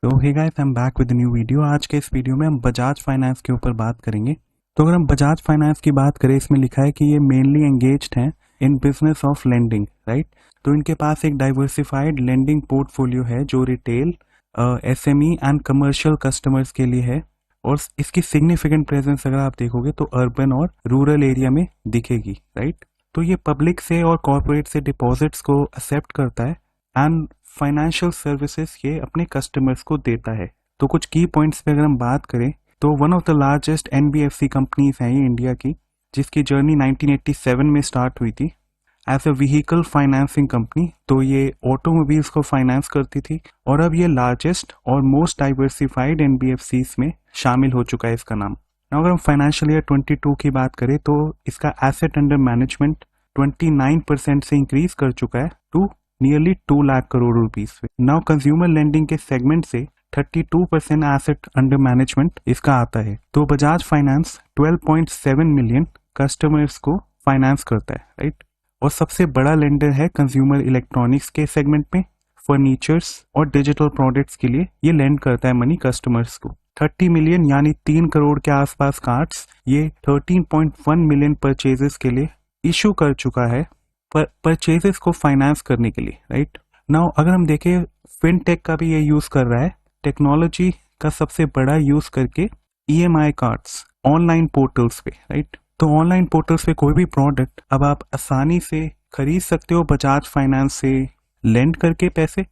तो hey guys, I am back with new video. आज के इस वीडियो में हम बजाज फाइनेंस के ऊपर बात करेंगे। तो अगर हम बजाज फाइनेंस की बात करें, इसमें लिखा है कि ये मेनली एंगेज्ड हैं in business of lending, right. तो इनके पास एक डाइवर्सिफाइड लेंडिंग पोर्टफोलियो है जो retail, SME and commercial customers के लिए है। और इसकी सिग्निफिकेंट प्रेजेंस अगर आप देखोगे तो अर्बन और रूरल एरिया में दिखेगी, राइट। तो ये पब्लिक से और कॉर्पोरेट से डिपॉजिट्स को एक्सेप्ट करता है एंड फाइनेंशियल सर्विसेज ये अपने कस्टमर्स को देता है। तो कुछ की पॉइंट्स पे अगर हम बात करें तो one of the largest NBFC companies हैं ये इंडिया की, जिसकी जर्नी 1987 में स्टार्ट हुई थी as a vehicle financing company. तो ये ऑटोमोबाइल्स को फाइनेंस करती थी और अब ये लार्जेस्ट और मोस्ट डाइवर्सिफाइड एनबीएफसीज में शामिल हो चुका है इसका नाम। अगर हम फाइनेंशियल ईयर 22 की बात करें तो इसका एसेट अंडर मैनेजमेंट 29% से इंक्रीज कर चुका है to nearly 2 lakh crore rupees. Now consumer lending के सेगमेंट से 32% एसेट अंडर मैनेजमेंट इसका आता है। तो बजाज फाइनेंस 12.7 मिलियन कस्टमर्स को फाइनेंस करता है, राइट। और सबसे बड़ा लेंडर है कंज्यूमर इलेक्ट्रॉनिक्स के सेगमेंट में, फर्नीचर्स और डिजिटल प्रोडक्ट्स के लिए ये लेंड करता है मनी कस्टमर्स को। 30 मिलियन यानी 3 करोड़ के आसपास कार्ड्स ये 13.1 मिलियन परचेजेस के लिए इशू कर चुका है, परचेजेस को फाइनेंस करने के लिए, राइट। नाउ अगर हम देखें, फिनटेक का भी ये यूज कर रहा है टेक्नोलॉजी का सबसे बड़ा यूज करके ईएमआई कार्ड्स ऑनलाइन पोर्टल्स पे, राइट। तो ऑनलाइन पोर्टल्स पे कोई भी प्रोडक्ट अब आप आसानी से खरीद सकते हो बजाज फाइनेंस से लेंड करके पैसे,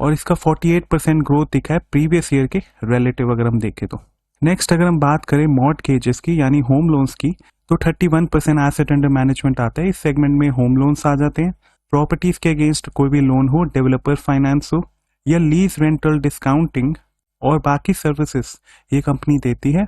और इसका 48% ग्रोथ दिखा है प्रीवियस ईयर के रिलेटिव अगर हम देखें तो। नेक्स्ट अगर हम बात करें मॉर्टगेजेस की यानी होम लोन्स की, तो 31% एसेट अंडर मैनेजमेंट आता है। इस सेगमेंट में होम लोन्स आ जाते हैं, प्रॉपर्टीज के अगेंस्ट कोई भी लोन हो, डेवलपर फाइनेंस हो या लीज रेंटल डिस्काउंटिंग और बाकी सर्विसेज ये कंपनी देती है।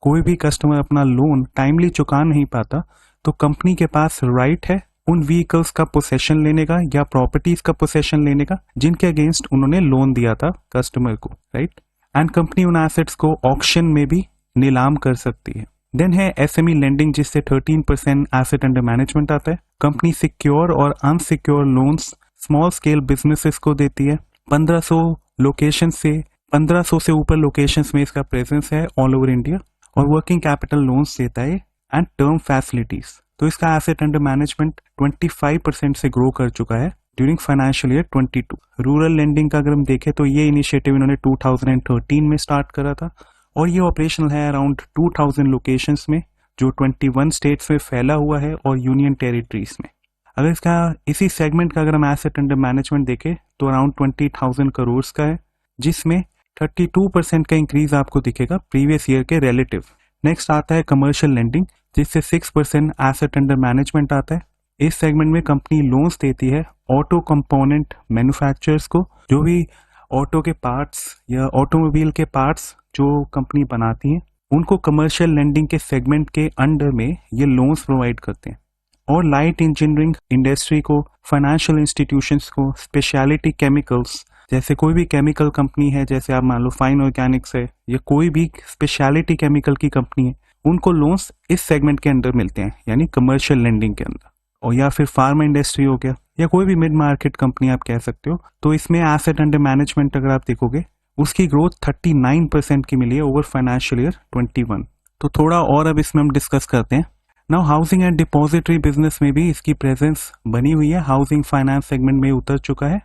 कोई भी कस्टमर अपना लोन टाइमली चुका नहीं पाता तो कंपनी के पास राइट है उन व्हीकल्स का पोसेशन लेने का या प्रॉपर्टीज का पोसेशन लेने का जिनके अगेंस्ट उन्होंने लोन दिया था कस्टमर को, राइट। एंड कंपनी उन एसेट्स को ऑक्शन में भी नीलाम कर सकती है। देन है एसएमई लेंडिंग जिससे 13% एसेट अंडर मैनेजमेंट आता है। कंपनी सिक्योर और unsecure loans small scale businesses को देती है। 1500 से ऊपर लोकेशंस में इसका प्रेजेंस है ऑल ओवर इंडिया, और वर्किंग कैपिटल लोन्स देता है एंड टर्म फैसिलिटीज। तो इसका एसेट अंडर मैनेजमेंट 25% से ग्रो कर चुका है during financial year 22। Rural lending का अगर हम देखें तो ये इनिशिएटिव इन्होंने 2013 में स्टार्ट करा था और ये ऑपरेशनल है अराउंड 2000 लोकेशंस में जो 21 स्टेट्स में फैला हुआ है और यूनियन टेरिटरीज में। अगर इसका इसी सेगमेंट का अगर हम एसेट अंडर मैनेजमेंट देखें तो अराउंड 20,000 करोड़ का है, जिसमें 32% का इंक्रीज आपको दिखेगा प्रीवियस ईयर के रिलेटिव। नेक्स्ट आता है कमर्शियल लेंडिंग जिससे 6% एसेट अंडर मैनेजमेंट आता है। इस सेगमेंट में कंपनी लोन्स देती है ऑटो कंपोनेंट मैन्युफैक्चरर्स को, जो भी ऑटो के पार्ट्स या ऑटोमोबाइल के पार्ट्स जो कंपनी बनाती हैं उनको कमर्शियल लेंडिंग के सेगमेंट के अंडर में ये लोन्स प्रोवाइड करते हैं। और लाइट इंजीनियरिंग इंडस्ट्री को, फाइनेंशियल इंस्टीट्यूशंस को, स्पेशलिटी केमिकल्स जैसे कोई भी केमिकल कंपनी है, जैसे आप मान लो फाइन ऑर्गेनिक्स है या कोई भी स्पेशलिटी केमिकल की कंपनी है, उनको लोन्स इस सेगमेंट के अंदर मिलते हैं यानी कमर्शियल लेंडिंग के अंदर। और या फिर फार्मा इंडस्ट्री हो गया या कोई भी मिड मार्केट कंपनी आप कह सकते हो। तो इसमें एसेट अंडर मैनेजमेंट अगर आप देखोगे उसकी ग्रोथ 39% की मिली है ओवर फाइनेंशियल ईयर 21। तो थोड़ा और अब इसमें हम डिस्कस करते हैं। Now housing and depository business में भी इसकी प्रेजेंस बनी हुई है। हाउसिंग फाइनेंस सेगमेंट में उतर चुका है।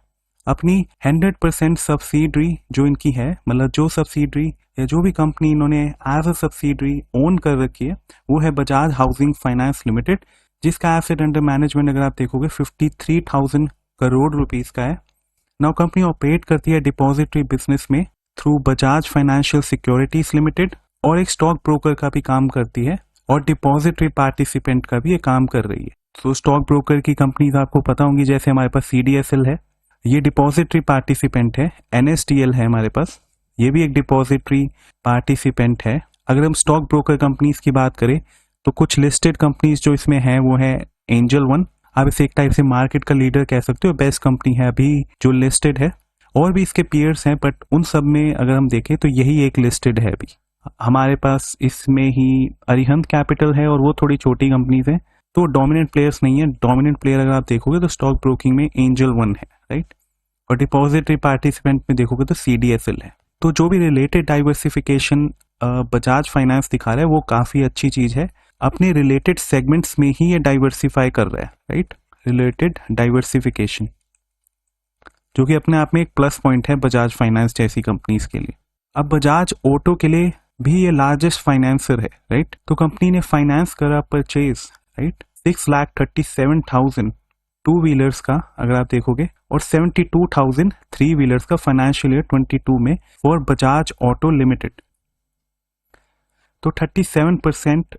अपनी 100% सब्सिडरी जो इनकी है, मतलब जो सब्सिडरी या जो भी कंपनी इन्होंने एज अ सब्सिडरी ओन कर रखी है वो है बजाज हाउसिंग फाइनेंस लिमिटेड, जिसका एसेट अंडर मैनेजमेंट अगर आप देखोगे 53,000 करोड़ रुपीस का है। नाउ कंपनी ऑपरेट करती है डिपॉजिटरी बिजनेस में through Bajaj financial securities limited और एक स्टॉक ब्रोकर का भी काम करती है और डिपॉजिटरी पार्टिसिपेंट का भी ये काम कर रही है। तो स्टॉक ब्रोकर की कंपनीज आपको पता होंगी, जैसे हमारे पास सीडीएसएल है, ये डिपॉजिटरी पार्टिसिपेंट है। एनएसडीएल है हमारे पास, ये भी एक डिपॉजिटरी पार्टिसिपेंट है। अगर हम स्टॉक ब्रोकर कंपनीज की बात करें तो कुछ लिस्टेड कंपनीज जो इसमें हैं वो है एंजल वन, आप इसे एक टाइप से मार्केट का लीडर कह सकते हो, बेस्ट कंपनी है अभी जो लिस्टेड है। और भी इसके पीयर्स हैं बट उन सब में अगर हम देखें तो यही एक लिस्टेड है अभी। हमारे पास इसमें ही अरिहंत कैपिटल है और वो थोड़ी छोटी कंपनीज हैं, तो डोमिनेंट प्लेयर्स नहीं है। डोमिनेंट प्लेयर अगर आप देखोगे तो स्टॉक ब्रोकिंग में एंजल वन है, राइट। और डिपॉजिटरी पार्टिसिपेंट में देखोगे तो सीडीएसएल है। तो जो भी रिलेटेड डाइवर्सिफिकेशन बजाज फाइनेंस दिखा रहा है वो काफ़ी अच्छी चीज़ है। अपने रिलेटेड सेगमेंट्स में ही ये डाइवर्सिफाई कर रहा है, राइट, रिलेटेड डाइवर्सिफिकेशन, जो कि अपने आप में एक प्लस पॉइंट है बजाज फाइनेंस जैसी कंपनीज के लिए। अब बजाज ऑटो के लिए भी ये लार्जेस्ट फाइनेंसर है, राइट। तो कंपनी ने फाइनेंस करा परचेज, राइट, 6,37,000 टू व्हीलर्स का अगर आप देखोगे, और 72,000 थ्री व्हीलर्स का फाइनेंशियल ईयर 22 में फॉर बजाज ऑटो लिमिटेड। तो 37%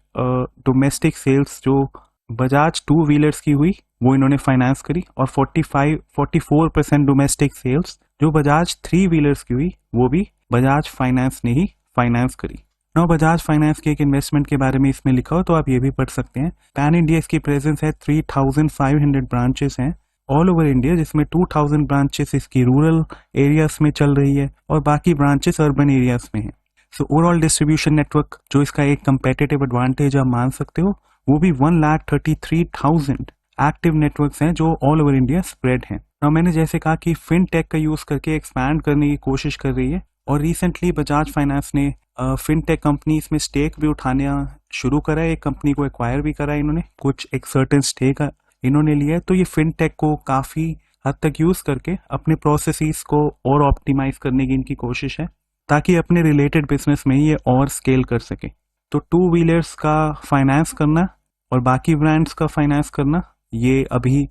डोमेस्टिक सेल्स जो बजाज टू व्हीलर्स की हुई वो इन्होंने फाइनेंस करी, और 44% डोमेस्टिक सेल्स जो बजाज थ्री व्हीलर्स की हुई वो भी बजाज फाइनेंस ने ही फाइनेंस करी। नौ बजाज फाइनेंस के एक इन्वेस्टमेंट के बारे में इसमें लिखा हो तो आप ये भी पढ़ सकते हैं। पैन इंडिया इसकी प्रेजेंस है, 3,500 ब्रांचेस हैं ऑल ओवर इंडिया, जिसमें 2,000 ब्रांचेस इसकी रूरल एरियाज में चल रही है और बाकी ब्रांचेस अर्बन एरियाज में है। सो ओवरऑल डिस्ट्रीब्यूशन नेटवर्क जो इसका एक कंपेटिटिव एडवांटेज आप मान सकते हो, वो भी 1,33,000 एक्टिव नेटवर्क्स हैं जो ऑल ओवर इंडिया स्प्रेड हैं। now मैंने जैसे कहा कि फिनटेक का यूज करके एक्सपैंड करने की कोशिश कर रही है, और रिसेंटली बजाज फाइनेंस ने फिनटेक कंपनीज में स्टेक भी उठाना शुरू करा है। एक कंपनी को एक्वायर भी करा है इन्होंने, कुछ एक सर्टेन स्टेक इन्होंने लिया है। तो ये फिनटेक को काफी हद तक यूज करके अपने प्रोसेसेस को और ऑप्टिमाइज करने की इनकी कोशिश है, ताकि अपने रिलेटेड बिजनेस में ये और स्केल कर सके। तो टू व्हीलर्स का फाइनेंस करना और बाकी ब्रांड्स का फाइनेंस करना ये अभी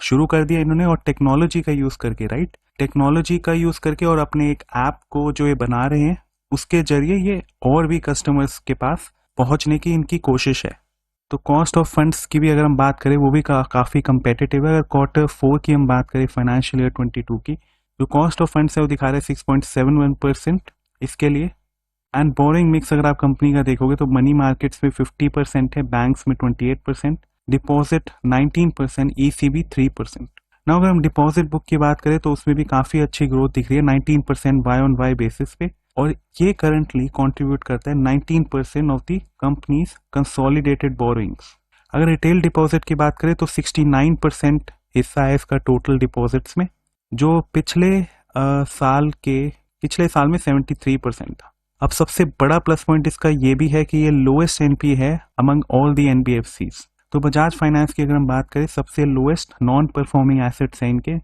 शुरू कर दिया इन्होंने, और टेक्नोलॉजी का यूज करके, राइट, टेक्नोलॉजी का यूज करके और अपने एक ऐप को जो ये बना रहे हैं उसके जरिए ये और भी कस्टमर्स के पास पहुंचने की इनकी कोशिश है। तो कॉस्ट ऑफ फंड्स की भी अगर हम बात करें वो भी काफ़ी कंपेटिटिव है। अगर Q4 की हम बात करें फाइनेंशियल ईयर 22 की, जो कॉस्ट ऑफ फंड्स है वो दिखा रहा है 6.71% इसके लिए। एंड बोरिंग मिक्स अगर आप कंपनी का देखोगे तो मनी मार्केट्स में 50% है, बैंक्स में 28%, डिपॉजिट 19%, ECB 3%। ना अगर हम डिपॉजिट बुक की बात करें तो उसमें भी काफ़ी अच्छी ग्रोथ दिख रही है 19% Y-on-Y बेसिस पे, और ये करंटली कंट्रीब्यूट करता है 19% of the companies consolidated borings. अगर रिटेल डिपॉजिट की बात करें तो 69% हिस्सा है इसका टोटल डिपॉजिट्स में, जो पिछले साल में 73% था। अब सबसे बड़ा प्लस पॉइंट इसका ये भी है कि ये लोएस्ट NPA है अमंग ऑल दी NBFCs। तो बजाज फाइनेंस की अगर हम बात करें सबसे लोएस्ट नॉन परफॉर्मिंग एसेट्स हैं इनके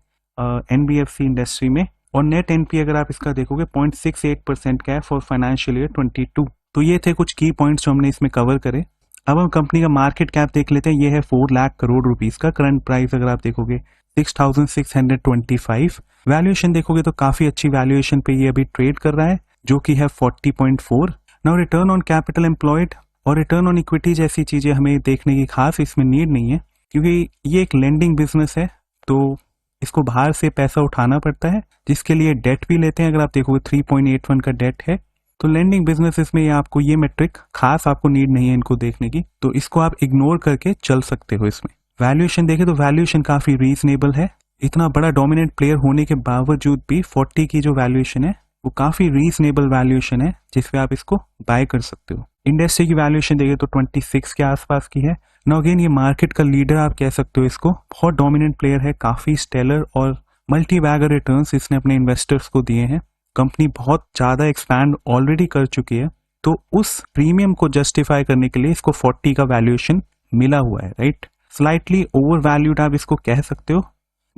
NBFC इंडस्ट्री में, और नेट NPA अगर आप इसका देखोगे 0.68% का है फॉर फाइनेंशियल ईयर 22। तो ये थे कुछ की पॉइंट्स जो हमने इसमें कवर करे। अब हम कंपनी का मार्केट कैप देख लेते हैं। ये है 4 लाख करोड़ रुपीस का। करंट प्राइस अगर आप देखोगे 6,625। वैल्यूएशन देखोगे तो काफी अच्छी वैल्यूएशन पे ये अभी ट्रेड कर रहा है, जो कि है 40.4। Now return on capital employed और रिटर्न ऑन इक्विटी जैसी चीजें हमें देखने की खास इसमें नीड नहीं है, क्योंकि ये एक लेंडिंग बिजनेस है तो इसको बाहर से पैसा उठाना पड़ता है, जिसके लिए डेट भी लेते हैं। अगर आप देखोगे 3.81 का डेट है, तो लेंडिंग बिजनेसेस में आपको ये मेट्रिक खास आपको नीड नहीं है इनको देखने की, तो इसको आप इग्नोर करके चल सकते हो। इसमें वैल्यूएशन देखें तो वैल्यूएशन काफी रीजनेबल है। इतना बड़ा डोमिनेंट प्लेयर होने के बावजूद भी 40 की जो वैल्यूएशन है वो काफी रीजनेबल वैल्यूएशन है, जिसपे आप इसको बाय कर सकते हो। इंडस्ट्री की वैल्यूएशन देखें तो 26 के आसपास की है। नाउ अगेन ये मार्केट का लीडर आप कह सकते हो इसको, बहुत डोमिनेंट प्लेयर है, काफी स्टेलर और मल्टी बैगर रिटर्न्स इसने अपने इन्वेस्टर्स को दिए हैं। कंपनी बहुत ज्यादा एक्सपैंड ऑलरेडी कर चुकी है, तो उस प्रीमियम को जस्टिफाई करने के लिए इसको 40 का वैल्यूएशन मिला हुआ है, राइट। स्लाइटली ओवर वैल्यूड आप इसको कह सकते हो,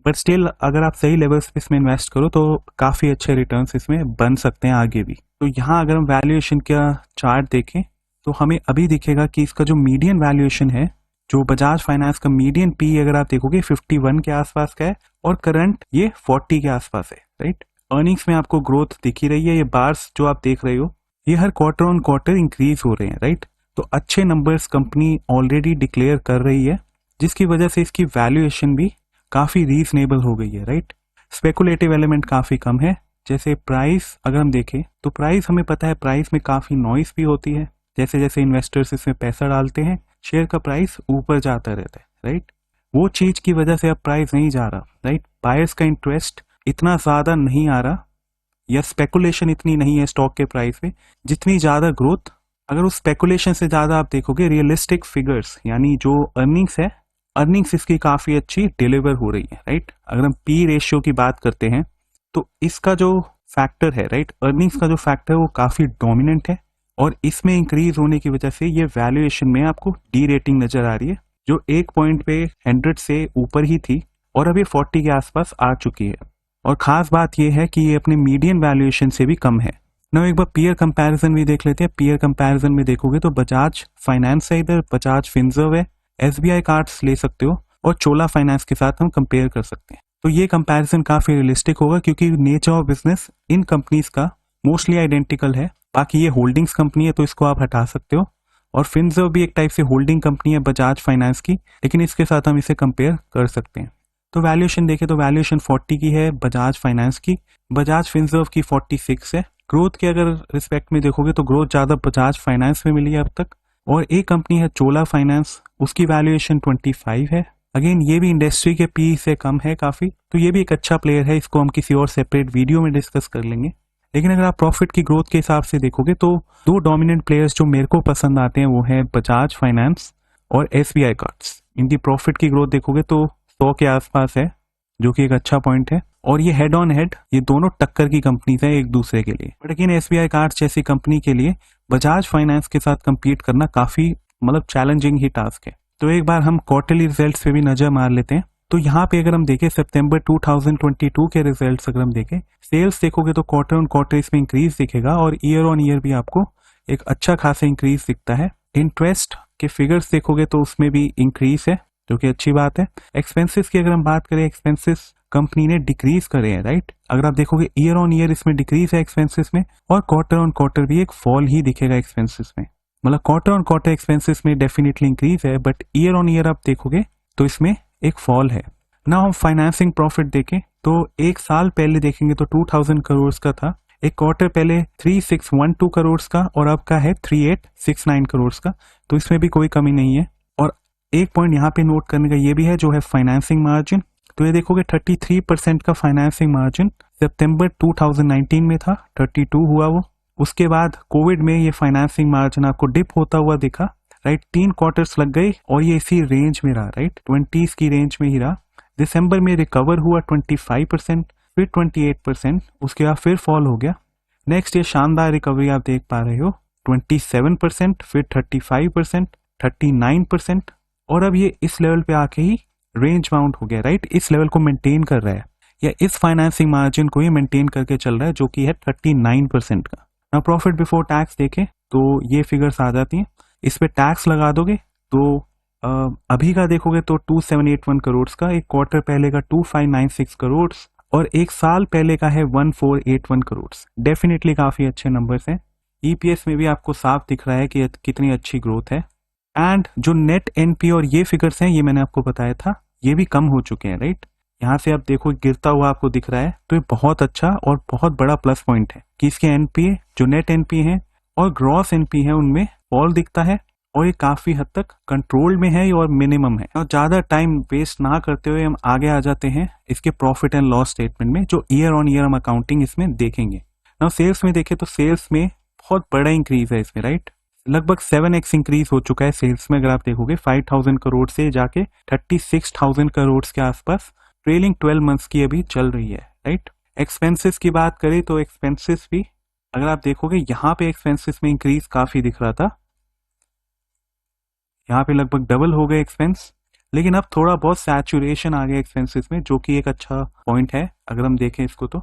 बट स्टिल अगर आप सही लेवल्स पे इसमें इन्वेस्ट करो तो काफी अच्छे रिटर्न्स इसमें बन सकते हैं आगे भी। तो यहाँ अगर हम वैल्यूएशन का चार्ट देखें तो हमें अभी दिखेगा कि इसका जो मीडियन वैल्यूएशन है, जो बजाज फाइनेंस का मीडियन पी अगर आप देखोगे 51 के आसपास का है, और करंट ये 40 के आसपास है, राइट। अर्निंग्स में आपको ग्रोथ दिख ही रही है। ये बार्स जो आप देख रहे हो ये हर क्वार्टर ऑन क्वार्टर इंक्रीज हो रहे हैं, राइट। तो अच्छे नंबर्स कंपनी ऑलरेडी डिक्लेयर कर रही है, जिसकी वजह से इसकी वैल्यूएशन भी काफी रीजनेबल हो गई है, राइट। स्पेकुलेटिव एलिमेंट काफी कम है। जैसे प्राइस अगर हम देखें तो प्राइस हमें पता है प्राइस में काफी नॉइस भी होती है। जैसे जैसे इन्वेस्टर्स इसमें पैसा डालते हैं शेयर का प्राइस ऊपर जाता रहता है, राइट। वो चीज की वजह से अब प्राइस नहीं जा रहा, राइट। बायर्स का इंटरेस्ट इतना ज्यादा नहीं आ रहा, या स्पेकुलेशन इतनी नहीं है स्टॉक के प्राइस में जितनी ज्यादा ग्रोथ। अगर उस स्पेकुलेशन से ज्यादा आप देखोगे रियलिस्टिक फिगर्स, यानी जो अर्निंग्स है, अर्निंग्स इसकी काफी अच्छी डिलीवर हो रही है, राइट। अगर हम पी रेशियो की बात करते हैं तो इसका जो फैक्टर है, राइट, अर्निंग्स का जो फैक्टर है वो काफी डोमिनेंट है और इसमें इंक्रीज होने की वजह से ये वैल्यूएशन में आपको डी रेटिंग नजर आ रही है, जो एक पॉइंट पे 100 से ऊपर ही थी और अब ये 40 के आसपास आ चुकी है। और खास बात यह है कि ये अपने मीडियन वैल्यूएशन से भी कम है ना। एक बार पीयर कंपैरिजन भी देख लेते हैं। पीयर कंपैरिजन में देखोगे तो बजाज फाइनेंस है इधर, बजाज फिनसर्व है, एसबीआई कार्ड्स ले सकते हो और चोला फाइनेंस के साथ हम कंपेयर कर सकते हैं। तो ये कंपैरिजन काफी रियलिस्टिक होगा क्योंकि nature of business in companies का मोस्टली आइडेंटिकल है। बाकी ये होल्डिंग्स कंपनी है तो इसको आप हटा सकते हो और फिनसर्व भी एक टाइप से होल्डिंग कंपनी है बजाज फाइनेंस की, लेकिन इसके साथ हम इसे कंपेयर कर सकते हैं। तो वैल्यूएशन देखें तो वैल्यूएशन 40 की है बजाज फाइनेंस की, बजाज फिनसर्व की 46 है। ग्रोथ के अगर रिस्पेक्ट में देखोगे तो ग्रोथ ज्यादा बजाज फाइनेंस में मिली है अब तक। और एक कंपनी है चोला फाइनेंस, उसकी वैल्यूएशन 25 है। अगेन ये भी इंडस्ट्री के पी से कम है काफी, तो ये भी एक अच्छा प्लेयर है, इसको हम किसी और सेपरेट वीडियो में डिस्कस कर लेंगे। लेकिन अगर आप प्रॉफिट की ग्रोथ के हिसाब से देखोगे तो दो डोमिनेंट प्लेयर्स जो मेरे को पसंद आते हैं वो है बजाज फाइनेंस और एसबीआई कार्ड्स। इनकी प्रॉफिट की ग्रोथ देखोगे तो 100 के आसपास है, जो कि एक अच्छा पॉइंट है। और ये हेड ऑन हेड ये दोनों टक्कर की कंपनीज है एक दूसरे के लिए। बट लेकिन एसबीआई कार्ड्स जैसी कंपनी के लिए बजाज फाइनेंस के साथ compete करना काफी चैलेंजिंग ही टास्क है। तो एक बार हम क्वार्टरली रिजल्ट्स पे भी नजर मार लेते हैं। तो यहाँ पे अगर हम देखें सितंबर 2022 के रिजल्ट्स अगर हम देखें, सेल्स देखोगे तो क्वार्टर ऑन क्वार्टर इसमें इंक्रीज दिखेगा और ईयर ऑन ईयर भी आपको एक अच्छा खासा इंक्रीज दिखता है। इंटरेस्ट के फिगर्स देखोगे तो उसमें भी इंक्रीज है, जो कि अच्छी बात है। एक्सपेंसेस की अगर हम बात करें, एक्सपेंसेस कंपनी ने डिक्रीज करे हैं, राइट। अगर आप देखोगे ईयर ऑन ईयर इसमें डिक्रीज है एक्सपेंसेस में, और क्वार्टर ऑन क्वार्टर भी एक फॉल ही दिखेगा एक्सपेंसेस में। क्वार्टर ऑन क्वार्टर एक्सपेंसेस में डेफिनेटली इंक्रीज है, बट ईयर ऑन ईयर आप देखोगे तो इसमें एक फॉल है ना। हम फाइनेंसिंग प्रॉफिट देखें तो एक साल पहले देखेंगे तो 2000 करोड़ का था, एक क्वार्टर पहले 3612 करोड़ का और अब का है 3869 करोड़ का, तो इसमें भी कोई कमी नहीं है। और एक पॉइंट यहाँ पे नोट करने का ये भी है जो है फाइनेंसिंग मार्जिन। तो ये देखोगे 33% का फाइनेंसिंग मार्जिन सितंबर 2019 में था, 32 हुआ वो। उसके बाद कोविड में ये फाइनेंसिंग मार्जिन आपको डिप होता हुआ दिखा, राइट। 3 क्वार्टर्स लग गई और ये इसी रेंज में रहा, राइट, 20s की रेंज में ही रहा। दिसंबर में रिकवर हुआ 25%, फिर 28%, उसके बाद फिर फॉल हो गया। नेक्स्ट ये शानदार रिकवरी आप देख पा रहे हो, 27%, फिर 35%, 39%, और अब ये इस लेवल पे आके ही रेंज बाउंड हो गया, राइट। इस लेवल को मेंटेन कर रहा है या इस फाइनेंसिंग मार्जिन को ही मेंटेन करके चल रहा है, जो कि है 39% का। ना प्रॉफिट बिफोर टैक्स देखें तो ये फिगर्स आ जाती हैं। इस पे टैक्स लगा दोगे तो अभी का देखोगे तो 2781 करोड़ का, एक क्वार्टर पहले का 2596 करोड़ और एक साल पहले का है 1481 करोड़। डेफिनेटली काफी अच्छे नंबर्स हैं। ईपीएस में भी आपको साफ दिख रहा है कि कितनी अच्छी ग्रोथ है। एंड जो नेट एनपी और ये फिगर्स हैं, ये मैंने आपको बताया था, ये भी कम हो चुके हैं, राइट। यहाँ से आप देखो गिरता हुआ आपको दिख रहा है, तो ये बहुत अच्छा और बहुत बड़ा प्लस पॉइंट है कि इसके एनपीए जो नेट एनपी है और ग्रॉस एनपी है उनमें फॉल दिखता है और ये काफी हद तक कंट्रोल में है और मिनिमम है। और ज्यादा टाइम वेस्ट ना करते हुए हम आगे आ जाते हैं इसके प्रॉफिट एंड लॉस स्टेटमेंट में, जो ईयर ऑन ईयर हम अकाउंटिंग इसमें देखेंगे। नाउ सेल्स में देखें तो सेल्स में बहुत बड़ा इंक्रीज है इसमें, राइट। लगभग 7x इंक्रीज हो चुका है सेल्स में। अगर आप देखोगे 5000 करोड़ से जाके 36,000 करोड़ के आसपास ट्रेलिंग 12 मंथ्स की अभी चल रही है, राइट। एक्सपेंसेस की बात करें तो एक्सपेंसेस भी अगर आप देखोगे यहाँ पे एक्सपेंसेस में इंक्रीज काफी दिख रहा था, यहाँ पे लगभग डबल हो गए एक्सपेंस, लेकिन अब थोड़ा बहुत सैचुरेशन आ गया एक्सपेंसेस में, जो कि एक अच्छा पॉइंट है अगर हम देखें इसको। तो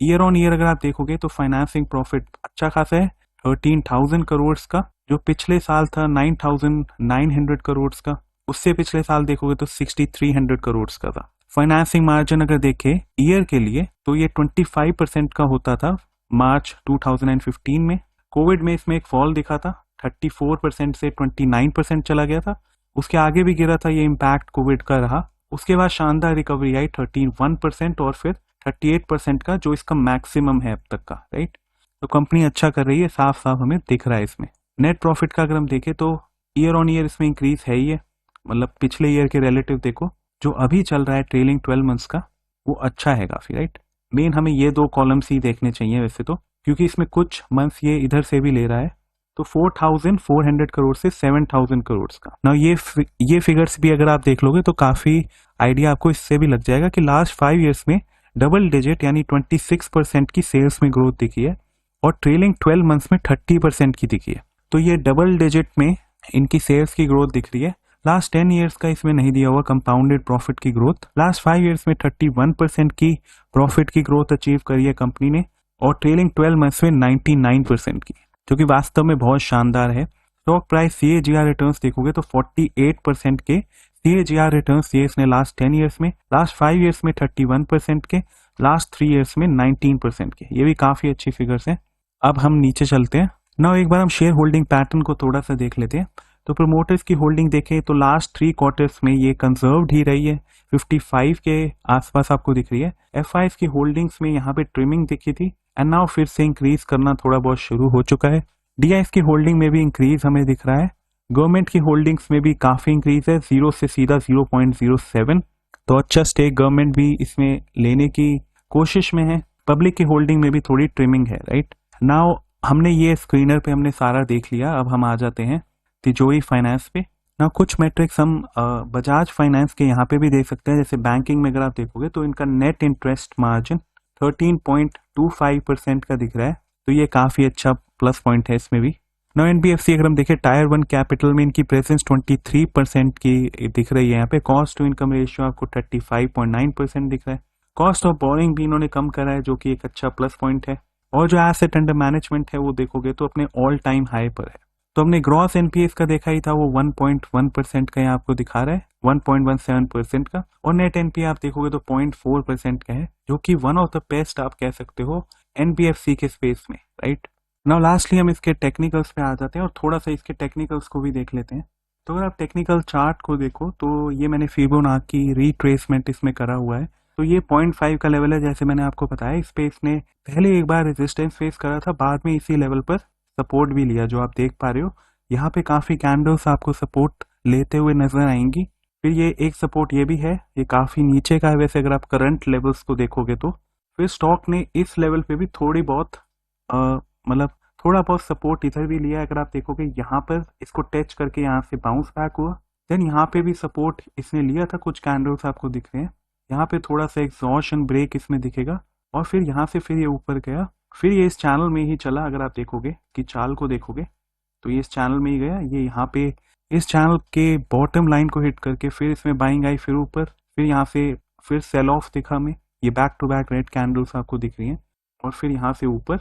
ईयर ऑन ईयर अगर आप देखोगे तो फाइनेंसिंग प्रॉफिट अच्छा खासा है, 13,000 करोड़ का, जो पिछले साल था 9,900 करोड़ का। उससे पिछले साल देखोगे तो 6,300 करोड़ का था। फाइनेंसिंग मार्जिन अगर देखें ईयर के लिए तो ये 25% का होता था मार्च 2015 में। कोविड में इसमें एक फॉल दिखा था, 34% से 29% चला गया था। उसके आगे भी गिरा था, ये इम्पैक्ट कोविड का रहा। उसके बाद शानदार रिकवरी आई 31% और फिर 38% का, जो इसका मैक्सिमम है अब तक का, राइट। तो कंपनी अच्छा कर रही है, साफ साफ हमें दिख रहा है इसमें। नेट प्रॉफिट का अगर हम देखें तो ईयर ऑन ईयर इसमें इंक्रीज है ही है, पिछले ईयर के रिलेटिव देखो जो अभी चल रहा है ट्रेलिंग 12 मंथ्स का, वो अच्छा है काफी, राइट। मेन हमें ये 2 कॉलम्स ही देखने चाहिए वैसे तो, क्योंकि इसमें कुछ मंथ्स ये इधर से भी ले रहा है। तो 4,400 करोड़ से 7,000 करोड़ का ना, ये फिगर्स भी अगर आप देख लोगे तो काफी आइडिया आपको इससे भी लग जाएगा कि लास्ट 5 ईयर्स में डबल डिजिट यानी 26% की सेल्स में ग्रोथ दिखी है और ट्रेलिंग 12 मंथ्स में 30% की दिखी है। तो ये डबल डिजिट में इनकी सेल्स की ग्रोथ दिख रही है। लास्ट 10 ईयर्स का इसमें नहीं दिया हुआ कंपाउंडेड प्रॉफिट की ग्रोथ। लास्ट 5 ईयर्स में 31% की प्रॉफिट की ग्रोथ अचीव करी है कंपनी ने और ट्रेलिंग 12 मंथ्स में 99% की, जो कि वास्तव में बहुत शानदार है। स्टॉक प्राइस CAGR रिटर्न्स देखोगे तो 48% के CAGR रिटर्न्स दिए इसने लास्ट 10 ईयर्स में, लास्ट 5 ईयर्स में 31% के, लास्ट 3 ईयर्स में 19% के। ये भी काफी अच्छी फिगर्स हैं। अब हम नीचे चलते हैं ना, एक बार हम शेयर होल्डिंग पैटर्न को थोड़ा सा देख लेते हैं। तो प्रमोटर्स की होल्डिंग देखें तो लास्ट 3 क्वार्टर्स में ये कंजर्व्ड ही रही है, 55 के आसपास आपको दिख रही है। FIs की होल्डिंग्स में यहाँ पे ट्रिमिंग दिखी थी एंड नाउ फिर से इंक्रीज करना थोड़ा बहुत शुरू हो चुका है। DIs की होल्डिंग में भी इंक्रीज हमें दिख रहा है। गवर्नमेंट की होल्डिंग्स में भी काफी इंक्रीज है, 0 से सीधा 0.07। तो अच्छा स्टेक गवर्नमेंट भी इसमें लेने की कोशिश में है। पब्लिक की होल्डिंग में भी थोड़ी ट्रिमिंग है, राइट। नाउ हमने ये स्क्रीनर पे हमने सारा देख लिया। अब हम आ जाते हैं तिजोरी फाइनेंस पे। ना कुछ मैट्रिक्स हम बजाज फाइनेंस के यहाँ पे भी देख सकते हैं। जैसे बैंकिंग में अगर आप देखोगे तो इनका नेट इंटरेस्ट मार्जिन 13.25% का दिख रहा है, तो ये काफी अच्छा प्लस पॉइंट है इसमें भी। ना NBFC अगर हम देखें टायर 1 कैपिटल में इनकी प्रेजेंस 23% की दिख रही है। यहाँ पे कॉस्ट टू इनकम रेशियो आपको 35.9% दिख रहा है। कॉस्ट ऑफ बोरिंग भी इन्होंने कम करा है, जो कि एक अच्छा प्लस पॉइंट है। और जो एसेट अंडर मैनेजमेंट है वो देखोगे तो अपने ऑल टाइम हाई पर है। तो हमने ग्रॉस NPS का देखा ही था, वो 1.1% का यहाँ आपको दिखा रहा है, 1.17% का। और नेट NPA आप देखोगे तो 0.4% का है, जो कि वन ऑफ द बेस्ट आप कह सकते हो NBFC के स्पेस में, राइट। नाउ लास्टली हम इसके टेक्निकल्स पे आ जाते हैं और थोड़ा सा इसके टेक्निकल्स को भी देख लेते हैं। तो अगर आप टेक्निकल चार्ट को देखो तो ये मैंने फिबोनाची रिट्रेसमेंट इसमें करा हुआ है। तो ये 0.5 का लेवल है, जैसे मैंने आपको बताया। इस पे इसने पहले एक बार रेजिस्टेंस फेस करा था, बाद में इसी लेवल पर सपोर्ट भी लिया, जो आप देख पा रहे हो। यहाँ पे काफी कैंडल्स आपको सपोर्ट लेते हुए नजर आएंगी। फिर ये एक सपोर्ट ये भी है, ये काफी नीचे का है वैसे अगर आप करंट लेवल्स को देखोगे तो। फिर स्टॉक ने इस लेवल पे भी थोड़ी बहुत मतलब थोड़ा बहुत सपोर्ट इधर भी लिया है। अगर आप देखोगे यहाँ पर इसको टच करके यहाँ से बाउंस बैक हुआ। देन यहाँ पे भी सपोर्ट इसने लिया था, कुछ कैंडल्स आपको दिख रहे हैं। यहाँ पे थोड़ा सा एग्जॉशन ब्रेक इसमें दिखेगा और फिर यहाँ से फिर ये ऊपर गया। फिर ये इस चैनल में ही चला। अगर आप देखोगे कि चाल को देखोगे तो ये इस चैनल में ही गया। ये यहाँ पे इस चैनल के बॉटम लाइन को हिट करके फिर इसमें बाइंग आई, फिर ऊपर, फिर यहाँ से फिर सेल ऑफ दिखा हमें। ये back to back red candles आपको दिख रही हैं और फिर यहाँ से ऊपर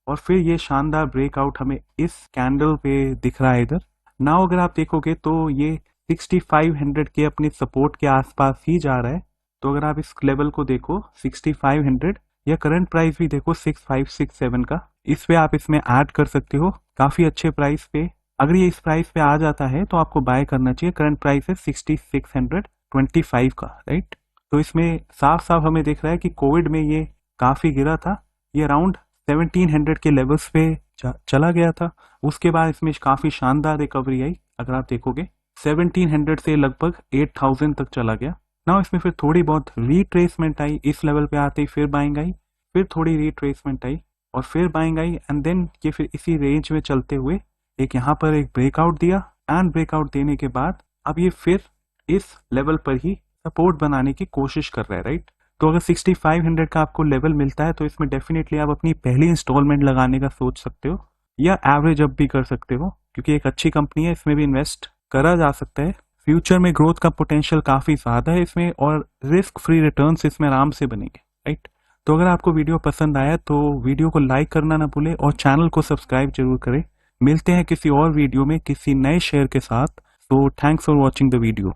और फिर ये शानदार ब्रेकआउट हमें इस कैंडल पे दिख रहा है इधर। नाउ अगर आप देखोगे तो ये 6500 के अपने सपोर्ट के आसपास ही जा रहा है। तो अगर आप इस लेवल को देखो 6500 या करंट प्राइस भी देखो 6567 का, इस पे आप इसमें ऐड कर सकते हो काफी अच्छे प्राइस पे। अगर ये इस प्राइस पे आ जाता है तो आपको बाय करना चाहिए। करंट प्राइस है 6625 का, राइट। तो इसमें साफ साफ हमें दिख रहा है कि कोविड में ये काफी गिरा था। ये अराउंड 1700 के लेवल्स पे चला गया था। उसके बाद इसमें काफी शानदार रिकवरी आई। अगर आप देखोगे 1700 से लगभग 8000 तक चला गया। ना इसमें फिर थोड़ी बहुत रिट्रेसमेंट आई, इस लेवल पे आते ही फिर बाइंग आई, फिर थोड़ी रिट्रेसमेंट आई और फिर बाइंग आई एंड देन ये फिर इसी रेंज में चलते हुए एक यहाँ पर एक ब्रेकआउट दिया एंड ब्रेकआउट देने के बाद अब ये फिर इस लेवल पर ही सपोर्ट बनाने की कोशिश कर रहा है, राइट। तो अगर 6500 का आपको लेवल मिलता है तो इसमें डेफिनेटली आप अपनी पहली इंस्टॉलमेंट लगाने का सोच सकते हो या एवरेज अप भी कर सकते हो, क्योंकि एक अच्छी कंपनी है, इसमें भी इन्वेस्ट करा जा सकता है। फ्यूचर में ग्रोथ का पोटेंशियल काफी ज्यादा है इसमें और रिस्क फ्री रिटर्न्स इसमें आराम से बनेंगे, राइट। तो अगर आपको वीडियो पसंद आया तो वीडियो को लाइक करना ना भूले और चैनल को सब्सक्राइब जरूर करें। मिलते हैं किसी और वीडियो में किसी नए शेयर के साथ। तो thanks for watching the video.